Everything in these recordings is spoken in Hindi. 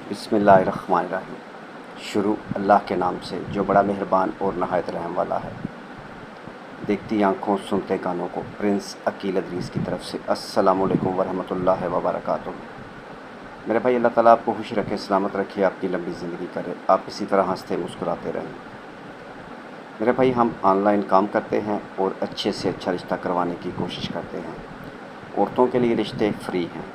बिस्मिल्लाहिर्रहमानिर्रहीम। शुरू अल्लाह के नाम से जो बड़ा मेहरबान और नहायत रहम वाला है। देखती आँखों सुनते कानों को प्रिंस अकील अदरीस की तरफ से अस्सलामुअलैकुम वरहमतुल्लाहि वबरकातुहू। मेरे भाई, अल्लाह ताला आपको खुश रखे, सलामत रखे, आपकी लंबी ज़िंदगी करे, आप इसी तरह हंसते मुस्कुराते रहें। मेरे भाई, हम ऑनलाइन काम करते हैं और अच्छे से अच्छा रिश्ता करवाने की कोशिश करते हैं। औरतों के लिए रिश्ते फ्री हैं,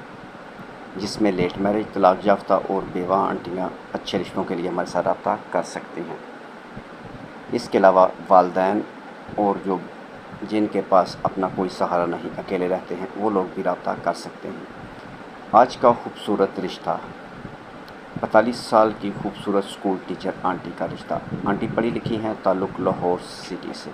जिसमें लेट मैरिज, तलाक याफ्ता और बेवा आंटियाँ अच्छे रिश्तों के लिए हमारे साथ रब्ता कर सकती हैं। इसके अलावा वालदैन और जिनके पास अपना कोई सहारा नहीं, अकेले रहते हैं, वो लोग भी रब्ता कर सकते हैं। आज का खूबसूरत रिश्ता 45 साल की खूबसूरत स्कूल टीचर आंटी का रिश्ता। आंटी पढ़ी लिखी हैं, ताल्लुक़ लाहौर सिटी से।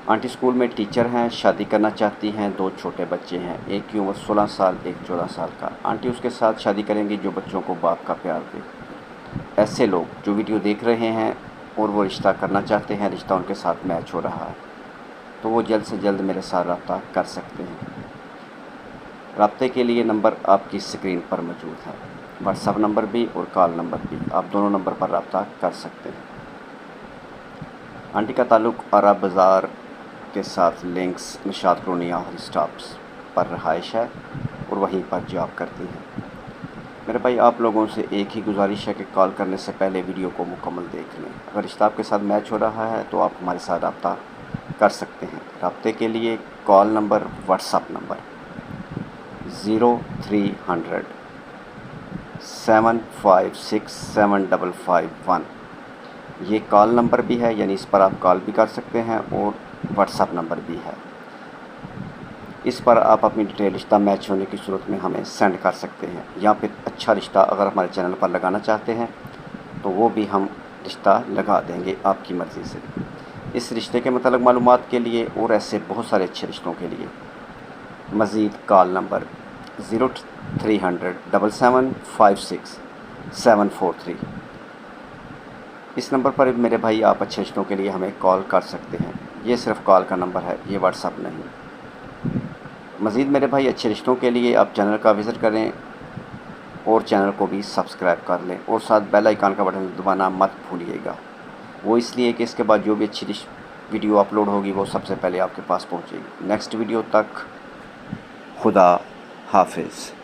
आंटी स्कूल में टीचर हैं, शादी करना चाहती हैं, 2 छोटे बच्चे हैं, एक की उम्र 16 साल, एक 14 साल का। आंटी उसके साथ शादी करेंगी जो बच्चों को बाप का प्यार दे। ऐसे लोग जो वीडियो देख रहे हैं और वो रिश्ता करना चाहते हैं, रिश्ता उनके साथ मैच हो रहा है, तो वो जल्द से जल्द मेरे साथ रब्ता कर सकते हैं। रब्ते के लिए नंबर आपकी स्क्रीन पर मौजूद है, व्हाट्सएप नंबर भी और कॉल नंबर भी। आप दोनों नंबर पर रब्ता कर सकते हैं। आंटी का ताल्लुक़ आरा बाज़ार के साथ लिंक्स निशात कॉलोनी स्टॉप्स पर रहाइश है और वहीं पर जॉब करती हैं। मेरे भाई, आप लोगों से एक ही गुजारिश है कि कॉल करने से पहले वीडियो को मुकम्मल देख लें। अगर रिश्ता आपके साथ मैच हो रहा है तो आप हमारे साथ रब्ता कर सकते हैं। रब्ते के लिए कॉल नंबर, व्हाट्सएप नंबर 0300 756 7551। ये कॉल नंबर भी है, यानी इस पर आप कॉल भी कर सकते हैं, और व्हाट्सएप नंबर भी है। इस पर आप अपनी डिटेल रिश्ता मैच होने की सूरत में हमें सेंड कर सकते हैं, या फिर अच्छा रिश्ता अगर हमारे चैनल पर लगाना चाहते हैं तो वो भी हम रिश्ता लगा देंगे आपकी मर्ज़ी से। इस रिश्ते के मतलब मालूमात के लिए और ऐसे बहुत सारे अच्छे रिश्तों के लिए मज़ीद कॉल नंबर 0300 7756 743। इस नंबर पर मेरे भाई आप अच्छे रिश्तों के लिए हमें कॉल कर सकते हैं। ये सिर्फ़ कॉल का नंबर है, ये व्हाट्सएप नहीं। मज़ीद मेरे भाई, अच्छे रिश्तों के लिए आप चैनल का विज़िट करें और चैनल को भी सब्सक्राइब कर लें, और साथ बेल आइकन का बटन दबाना मत भूलिएगा। वो इसलिए कि इसके बाद जो भी अच्छी वीडियो अपलोड होगी वो सबसे पहले आपके पास पहुंचेगी। नेक्स्ट वीडियो तक खुदा हाफिज़।